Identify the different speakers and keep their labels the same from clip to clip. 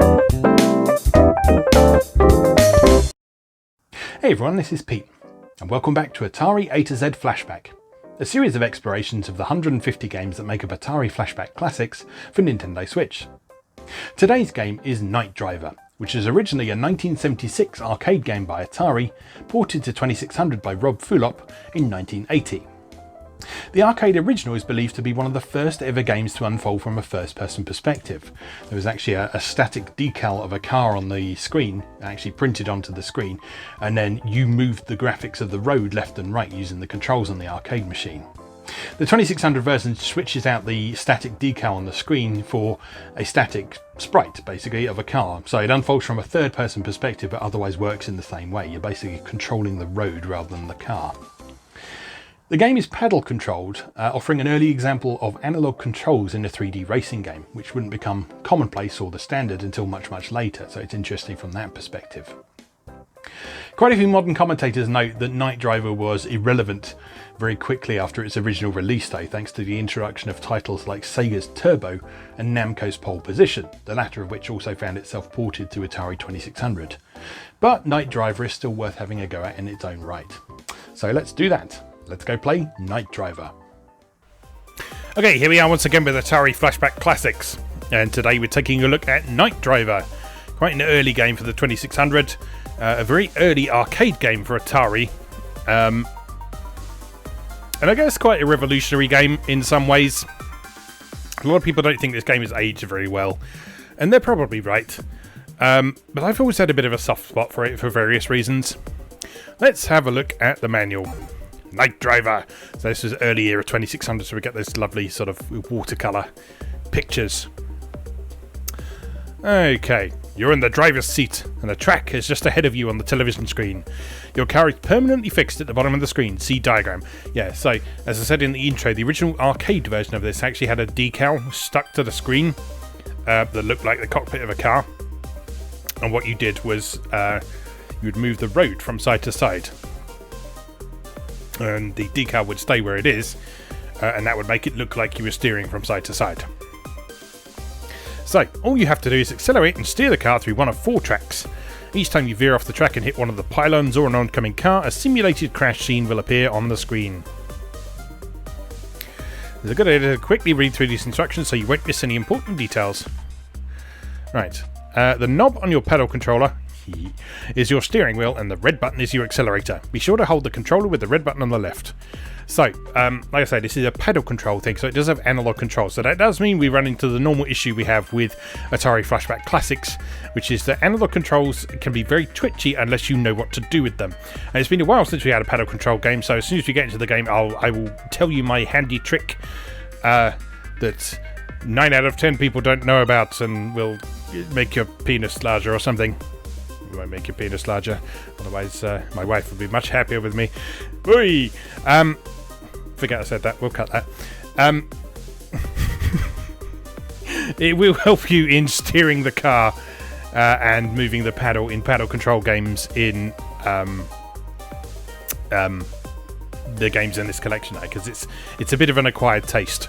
Speaker 1: Hey everyone, this is Pete, and welcome back to Atari A to Z Flashback, a series of explorations of the 150 games that make up Atari Flashback Classics for Nintendo Switch. Today's game is Night Driver, which is originally a 1976 arcade game by Atari, ported to 2600 by Rob Fulop in 1980. The arcade original is believed to be one of the first ever games to unfold from a first-person perspective. There was actually a static decal of a car on the screen, actually printed onto the screen, and then you moved the graphics of the road left and right using the controls on the arcade machine. The 2600 version switches out the static decal on the screen for a static sprite, basically, of a car. So it unfolds from a third-person perspective, but otherwise works in the same way. You're basically controlling the road rather than the car. The game is paddle controlled, offering an early example of analog controls in a 3D racing game, which wouldn't become commonplace or the standard until much later, so it's interesting from that perspective. Quite a few modern commentators note that Night Driver was irrelevant very quickly after its original release though, thanks to the introduction of titles like Sega's Turbo and Namco's Pole Position, the latter of which also found itself ported to Atari 2600. But Night Driver is still worth having a go at in its own right. So let's do that. Let's go play Night Driver. Okay, here we are once again with Atari Flashback Classics, and today we're taking a look at Night Driver. Quite an early game for the 2600, a very early arcade game for Atari, and I guess quite a revolutionary game in some ways. A lot of people don't think this game has aged very well, and they're probably right, but I've always had a bit of a soft spot for it for various reasons. Let's have a look at the manual. Night Driver. So this was early era 2600, so we get those lovely sort of watercolour pictures. Okay, you're in the driver's seat and the track is just ahead of you on the television screen. Your car is permanently fixed at the bottom of the screen. See diagram. Yeah, so as I said in the intro, the original arcade version of this actually had a decal stuck to the screen that looked like the cockpit of a car, and what you did was you would move the road from side to side, and the decal would stay where it is, and that would make it look like you were steering from side to side. So all you have to do is accelerate and steer the car through one of 4 tracks. Each time you veer off the track and hit one of the pylons or an oncoming car, a simulated crash scene will appear on the screen. There's a good idea to quickly read through these instructions so you won't miss any important details. Right, the knob on your pedal controller is your steering wheel, and the red button is your accelerator. Be sure to hold the controller with the red button on the left. So, like I say, this is a pedal control thing, so it does have analog control. So that does mean we run into the normal issue we have with Atari Flashback Classics, which is that analog controls can be very twitchy unless you know what to do with them. And it's been a while since we had a pedal control game, so as soon as we get into the game, I will tell you my handy trick that 9 out of 10 people don't know about and will make your penis larger or something. We won't make your penis larger, otherwise my wife would be much happier with me. Oi! Forget I said that, we'll cut that. It will help you in steering the car and moving the paddle in paddle control games in the games in this collection, because it's a bit of an acquired taste.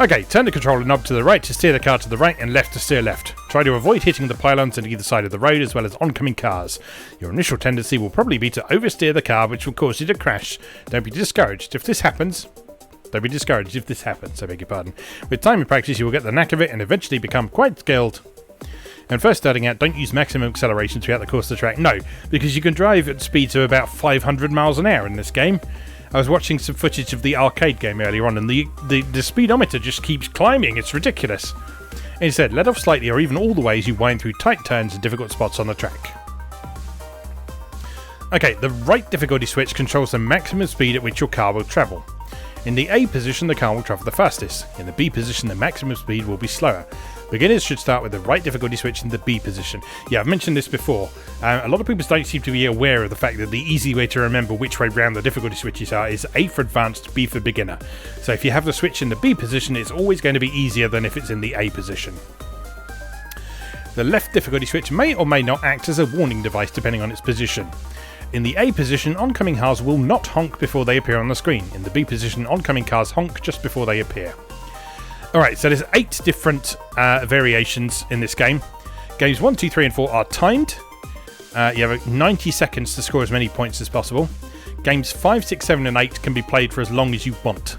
Speaker 1: Okay, turn the controller knob to the right to steer the car to the right and left to steer left. Try to avoid hitting the pylons on either side of the road as well as oncoming cars. Your initial tendency will probably be to oversteer the car, which will cause you to crash. Don't be discouraged if this happens. I beg your pardon. With time and practice you will get the knack of it and eventually become quite skilled. And first starting out, don't use maximum acceleration throughout the course of the track. No, because you can drive at speeds of about 500 miles an hour in this game. I was watching some footage of the arcade game earlier on, and the speedometer just keeps climbing. It's ridiculous. Instead, let off slightly or even all the way as you wind through tight turns and difficult spots on the track. Okay, the right difficulty switch controls the maximum speed at which your car will travel. In the A position, the car will travel the fastest. In the B position, the maximum speed will be slower. Beginners should start with the right difficulty switch in the B position. Yeah, I've mentioned this before. A lot of people don't seem to be aware of the fact that the easy way to remember which way round the difficulty switches are is A for advanced, B for beginner. So if you have the switch in the B position, it's always going to be easier than if it's in the A position. The left difficulty switch may or may not act as a warning device depending on its position. In the A position, oncoming cars will not honk before they appear on the screen. In the B position, oncoming cars honk just before they appear. Alright, so there's 8 different variations in this game. Games 1, 2, 3 and 4 are timed. You have 90 seconds to score as many points as possible. Games 5, 6, 7 and 8 can be played for as long as you want.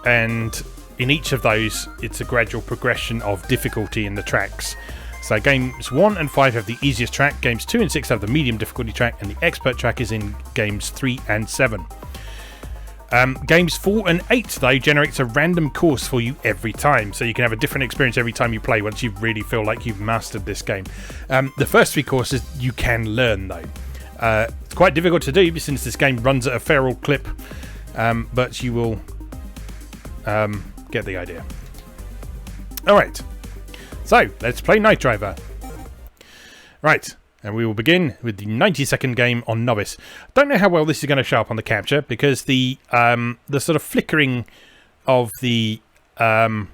Speaker 1: And in each of those, it's a gradual progression of difficulty in the tracks. So games 1 and 5 have the easiest track, games 2 and 6 have the medium difficulty track, and the expert track is in games 3 and 7. Games 4 and 8, though, generates a random course for you every time, so you can have a different experience every time you play once you really feel like you've mastered this game. The first 3 courses you can learn, though. It's quite difficult to do since this game runs at a feral clip, but you will get the idea. Alright, so let's play Night Driver. Right. And we will begin with the 90-second game on Novice. Don't know how well this is going to show up on the capture because the sort of flickering of the pylons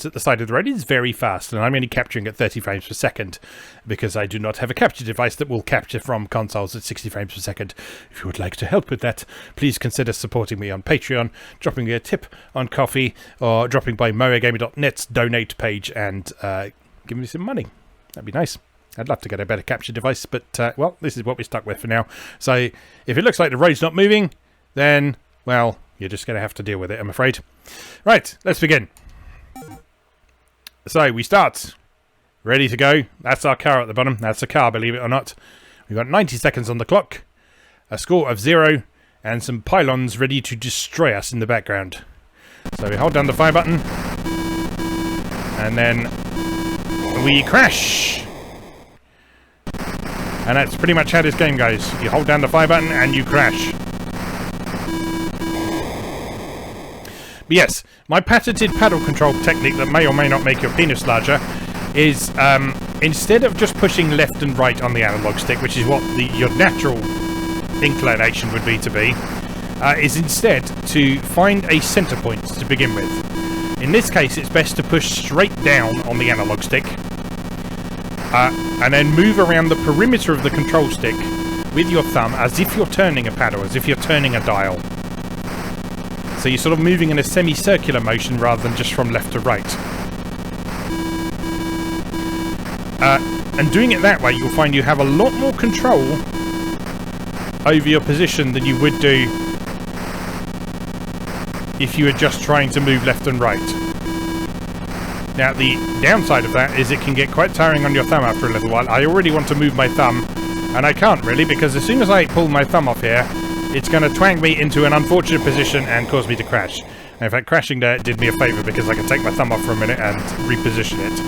Speaker 1: at the side of the road is very fast, and I'm only capturing at 30 frames per second because I do not have a capture device that will capture from consoles at 60 frames per second. If you would like to help with that, please consider supporting me on Patreon, dropping me a tip on coffee, or dropping by moagamer.net's donate page and giving me some money. That'd be nice. I'd love to get a better capture device, but, well, this is what we're stuck with for now. So, if it looks like the road's not moving, then, well, you're just going to have to deal with it, I'm afraid. Right, let's begin. So, we start. Ready to go. That's our car at the bottom. That's a car, believe it or not. We've got 90 seconds on the clock, a score of 0, and some pylons ready to destroy us in the background. So, we hold down the fire button, and then we crash. And that's pretty much how this game goes. You hold down the fire button and you crash. But yes, my patented paddle control technique that may or may not make your penis larger is instead of just pushing left and right on the analog stick, which is what your natural inclination would be, is instead to find a center point to begin with. In this case, it's best to push straight down on the analog stick and then move around the perimeter of the control stick with your thumb as if you're turning a paddle, as if you're turning a dial. So you're sort of moving in a semicircular motion rather than just from left to right. And doing it that way, you'll find you have a lot more control over your position than you would do if you were just trying to move left and right. Now, the downside of that is it can get quite tiring on your thumb after a little while. I already want to move my thumb, and I can't really, because as soon as I pull my thumb off here, it's going to twang me into an unfortunate position and cause me to crash. And in fact, crashing there did me a favour because I can take my thumb off for a minute and reposition it.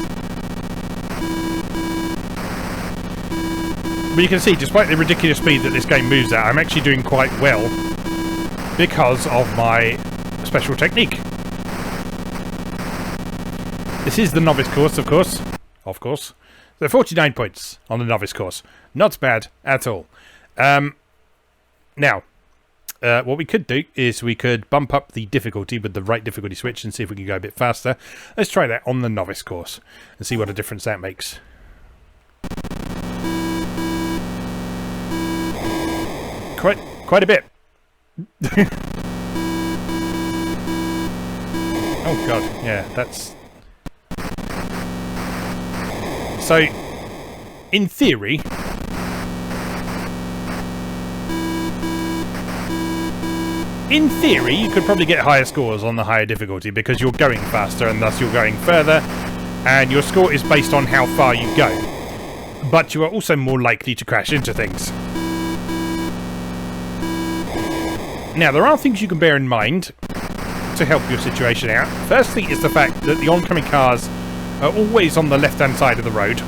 Speaker 1: But you can see, despite the ridiculous speed that this game moves at, I'm actually doing quite well because of my special technique. This is the novice course, of course. Of course. So 49 points on the novice course. Not bad at all. Now, what we could do is we could bump up the difficulty with the right difficulty switch and see if we can go a bit faster. Let's try that on the novice course and see what a difference that makes. Quite a bit. Oh god, yeah, that's... So, in theory, you could probably get higher scores on the higher difficulty because you're going faster and thus you're going further, and your score is based on how far you go. But you are also more likely to crash into things. Now, there are things you can bear in mind to help your situation out. Firstly is the fact that the oncoming cars are always on the left-hand side of the road.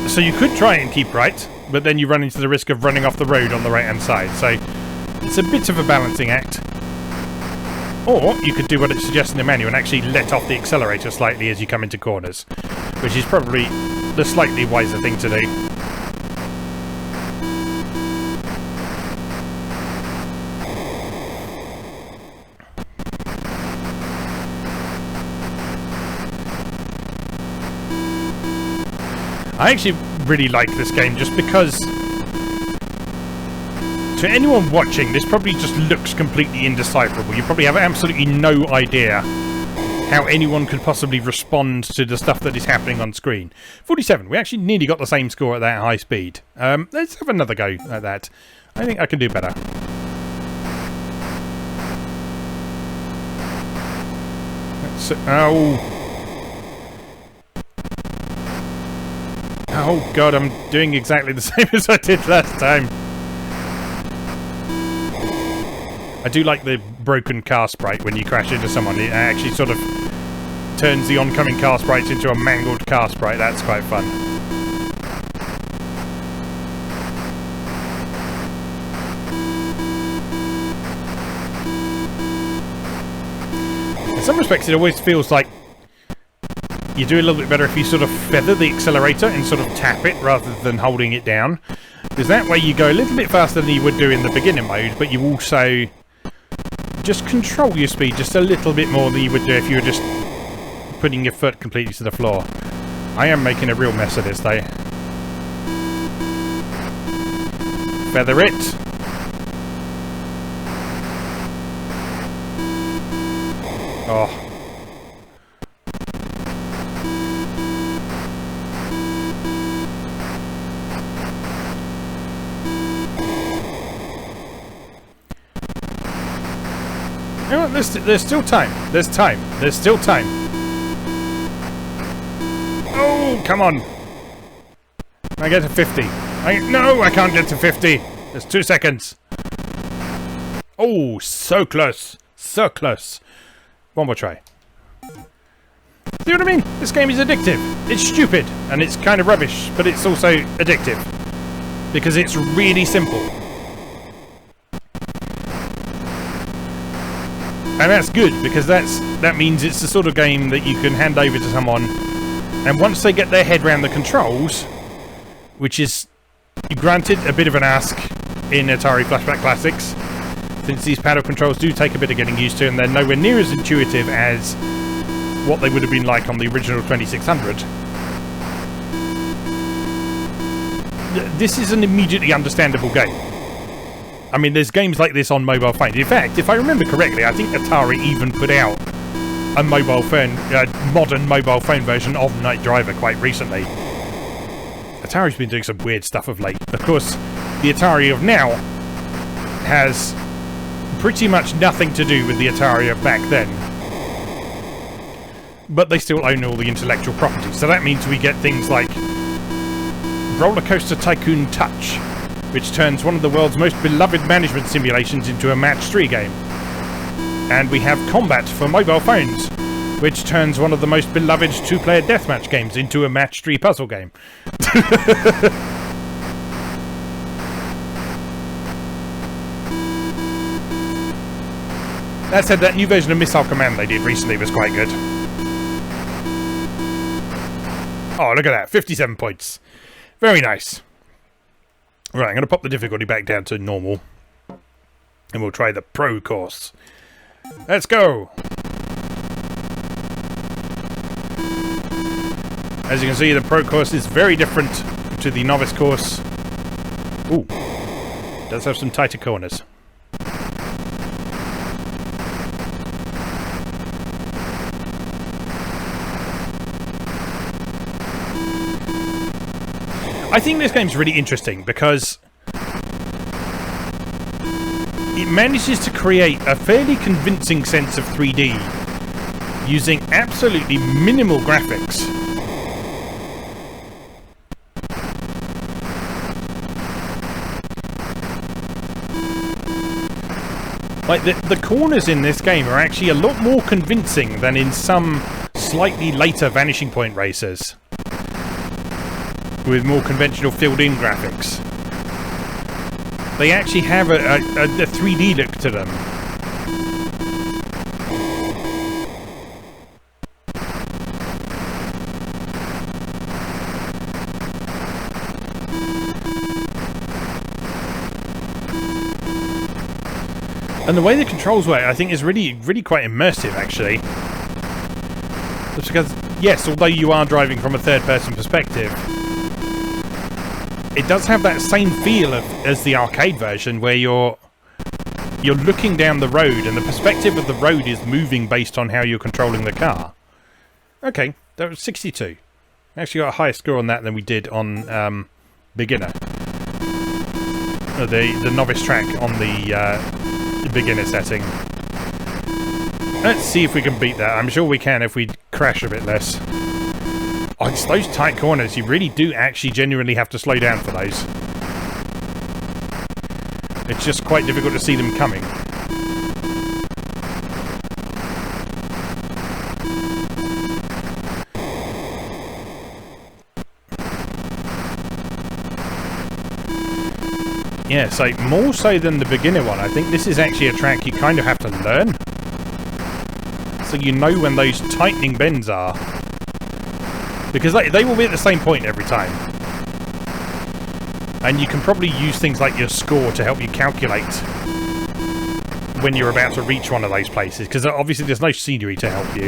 Speaker 1: So you could try and keep right, but then you run into the risk of running off the road on the right-hand side. So it's a bit of a balancing act. Or you could do what it suggests in the manual and actually let off the accelerator slightly as you come into corners, which is probably the slightly wiser thing to do. I actually really like this game just because To anyone watching, this probably just looks completely indecipherable. You probably have absolutely no idea how anyone could possibly respond to the stuff that is happening on screen. 47. We actually nearly got the same score at that high speed. Let's have another go at that. I think I can do better. Oh god, I'm doing exactly the same as I did last time. I do like the broken car sprite when you crash into someone. It actually sort of turns the oncoming car sprites into a mangled car sprite. That's quite fun. In some respects, it always feels like you do a little bit better if you sort of feather the accelerator and sort of tap it rather than holding it down. Because that way you go a little bit faster than you would do in the beginner mode, but you also just control your speed just a little bit more than you would do if you were just putting your foot completely to the floor. I am making a real mess of this though. Feather it. Oh. You know what, there's still time. There's time. There's still time. Oh, come on. Can I get to 50? No, I can't get to 50. There's 2 seconds. Oh, so close. So close. One more try. See what I mean? This game is addictive. It's stupid, and it's kind of rubbish, but it's also addictive. Because it's really simple. And that's good, because that means it's the sort of game that you can hand over to someone, and once they get their head around the controls, which is, granted, a bit of an ask in Atari Flashback Classics, since these paddle controls do take a bit of getting used to, and they're nowhere near as intuitive as what they would have been like on the original 2600. This is an immediately understandable game. I mean, there's games like this on mobile phones. In fact, if I remember correctly, I think Atari even put out a mobile phone, modern mobile phone version of Night Driver quite recently. Atari's been doing some weird stuff of late. Of course, the Atari of now has pretty much nothing to do with the Atari of back then. But they still own all the intellectual property. So that means we get things like Roller Coaster Tycoon Touch, which turns one of the world's most beloved management simulations into a match 3 game. And we have Combat for mobile phones, which turns one of the most beloved 2-player deathmatch games into a match 3 puzzle game. That said, that new version of Missile Command they did recently was quite good. Oh, look at that, 57 points. Very nice. Right, I'm going to pop the difficulty back down to normal. And we'll try the pro course. Let's go! As you can see, the pro course is very different to the novice course. Ooh, does have some tighter corners. I think this game's really interesting because it manages to create a fairly convincing sense of 3D using absolutely minimal graphics. Like, the corners in this game are actually a lot more convincing than in some slightly later Vanishing Point races with more conventional filled-in graphics. They actually have a 3D look to them. And the way the controls work, I think, is really quite immersive, actually. That's because, yes, although you are driving from a third-person perspective, it does have that same feel as the arcade version, where you're looking down the road and the perspective of the road is moving based on how you're controlling the car. Okay, that was 62. We actually got a higher score on that than we did on beginner. The novice track on the beginner setting. Let's see if we can beat that. I'm sure we can if we crash a bit less. Oh, it's those tight corners. You really do actually genuinely have to slow down for those. It's just quite difficult to see them coming. Yeah, so more so than the beginner one, I think this is actually a track you kind of have to learn. So you know when those tightening bends are. Because they will be at the same point every time. And you can probably use things like your score to help you calculate when you're about to reach one of those places. Because obviously there's no scenery to help you.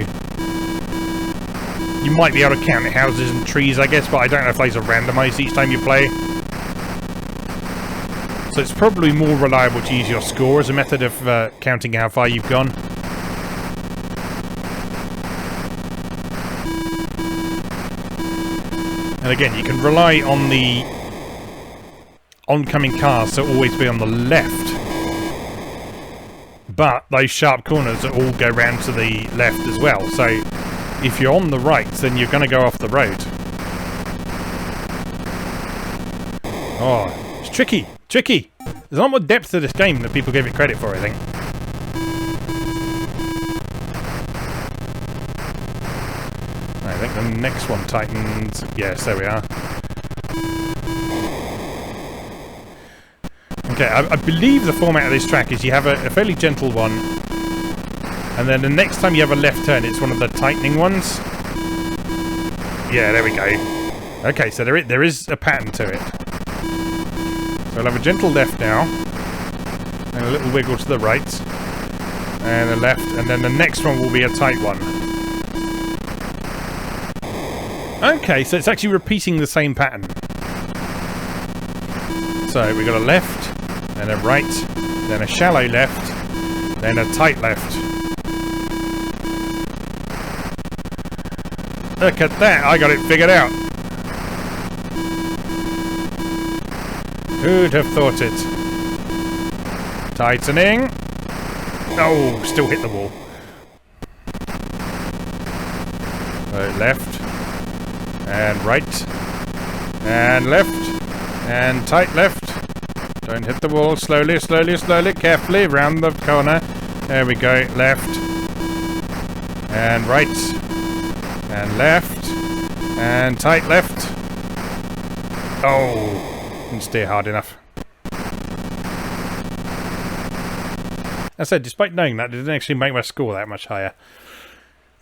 Speaker 1: You might be able to count houses and trees, I guess, but I don't know if those are randomised each time you play. So it's probably more reliable to use your score as a method of counting how far you've gone. And again, you can rely on the oncoming cars to always be on the left. But those sharp corners all go round to the left as well. So if you're on the right, then you're going to go off the road. Oh, it's tricky. Tricky. There's a lot more depth to this game than people give it credit for, I think. I think the next one tightens. Yes, there we are. Okay, I believe the format of this track is you have a fairly gentle one, and then the next time you have a left turn, it's one of the tightening ones. Yeah, there we go. Okay, so there is a pattern to it. So I'll have a gentle left now, and a little wiggle to the right, and a left, and then the next one will be a tight one. Okay, so it's actually repeating the same pattern. So we got a left, then a right, then a shallow left, then a tight left. Look at that, I got it figured out. Who'd have thought it? Tightening. Oh, still hit the wall. So left. And right. And left. And tight left. Don't hit the wall. Slowly, slowly, slowly. Carefully. Round the corner. There we go. Left. And right. And left. And tight left. Oh. Didn't steer hard enough. I said, despite knowing that, it didn't actually make my score that much higher.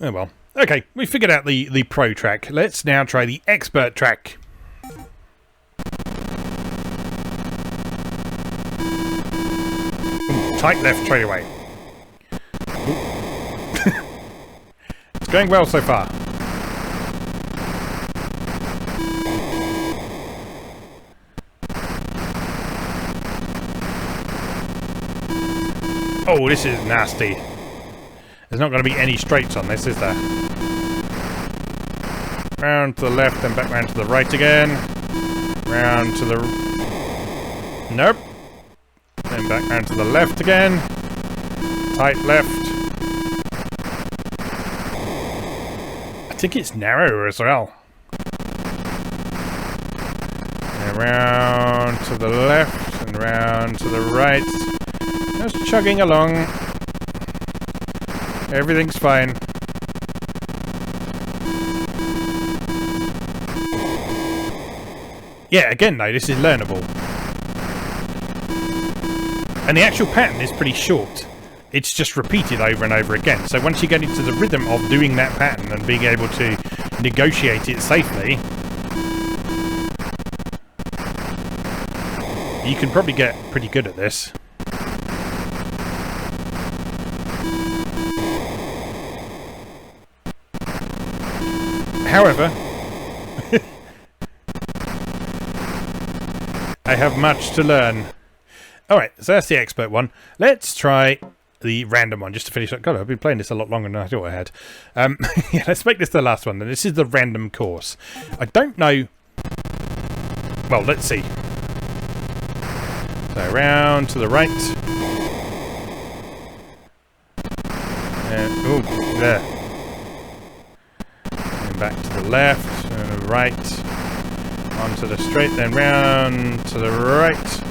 Speaker 1: Oh well. Okay, we figured out the pro track. Let's now try the expert track. Ooh, tight left straight away. It's going well so far. Oh, this is nasty. There's not going to be any straights on this, is there? Round to the left, then back round to the right again. Round to the... Nope. Then back round to the left again. Tight left. I think it's narrower as well. And round to the left, and round to the right. Just chugging along. Everything's fine. Yeah, again though, this is learnable. And the actual pattern is pretty short. It's just repeated over and over again. So once you get into the rhythm of doing that pattern and being able to negotiate it safely, you can probably get pretty good at this. However, I have much to learn. Alright, so that's the expert one. Let's try the random one, just to finish up. God, I've been playing this a lot longer than I thought I had. Yeah, let's make this the last one, then. This is the random course. I don't know... Well, let's see. So, round to the right. Oh, there. And back to the left, and right. Onto the straight, then round to the right.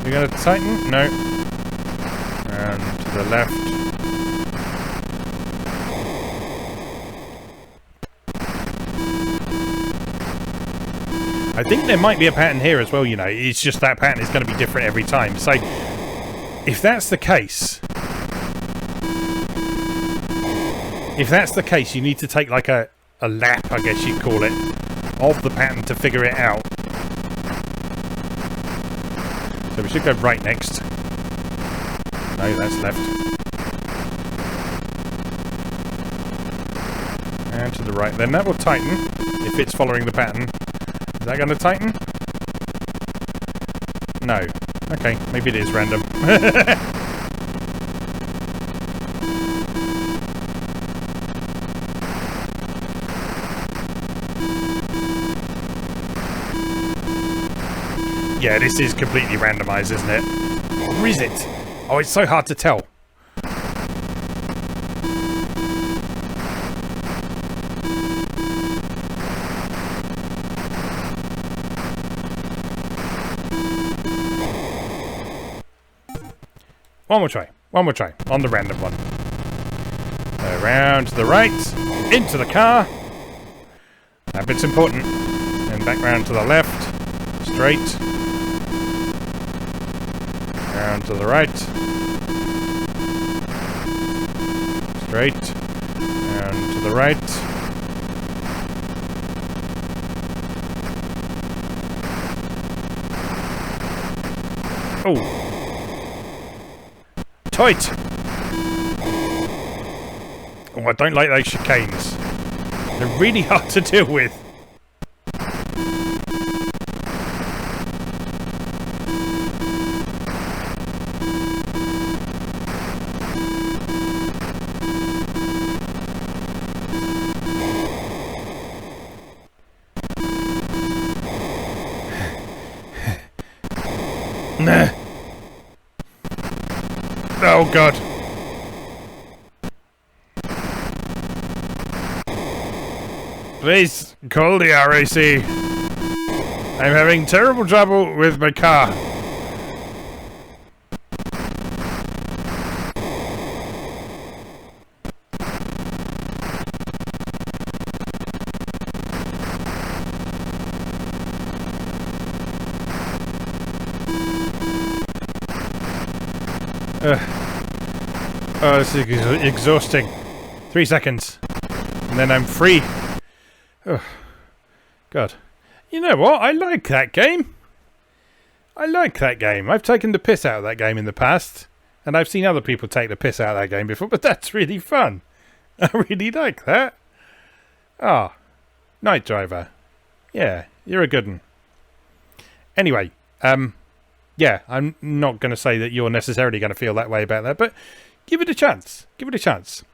Speaker 1: You're going to tighten? No. Round to the left. I think there might be a pattern here as well, you know. It's just that pattern is going to be different every time. So, if that's the case... If that's the case, you need to take like a lap, I guess you'd call it, of the pattern to figure it out. So we should go right next. No, that's left. And to the right. Then that will tighten, if it's following the pattern. Is that going to tighten? No. Okay, maybe it is random. Yeah, this is completely randomised, isn't it? Or is it? Oh, it's so hard to tell. One more try. One more try. On the random one. Around to the right. Into the car. That bit's important. Then back round to the left. Straight. Round to the right. Straight. Round to the right. Oh. Tight! Oh, I don't like those chicanes. They're really hard to deal with. Nah. Oh god. Please call the RAC. I'm having terrible trouble with my car. Oh, this is exhausting. 3 seconds. And then I'm free. Oh, God. You know what? I like that game. I like that game. I've taken the piss out of that game in the past. And I've seen other people take the piss out of that game before. But that's really fun. I really like that. Ah. Night Driver. Yeah, you're a good one. Anyway, yeah, I'm not going to say that you're necessarily going to feel that way about that, but give it a chance. Give it a chance.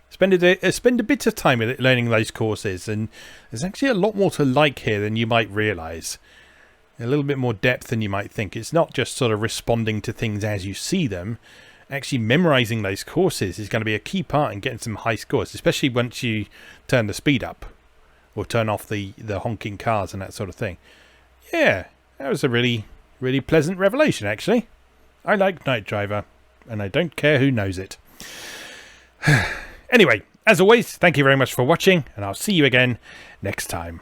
Speaker 1: Spend a bit of time with it, learning those courses, and there's actually a lot more to like here than you might realise. A little bit more depth than you might think. It's not just sort of responding to things as you see them. Actually memorising those courses is going to be a key part in getting some high scores, especially once you turn the speed up or turn off the honking cars and that sort of thing. Yeah, that was a really pleasant revelation, actually. I like Night Driver, and I don't care who knows it. Anyway, as always, thank you very much for watching, and I'll see you again next time.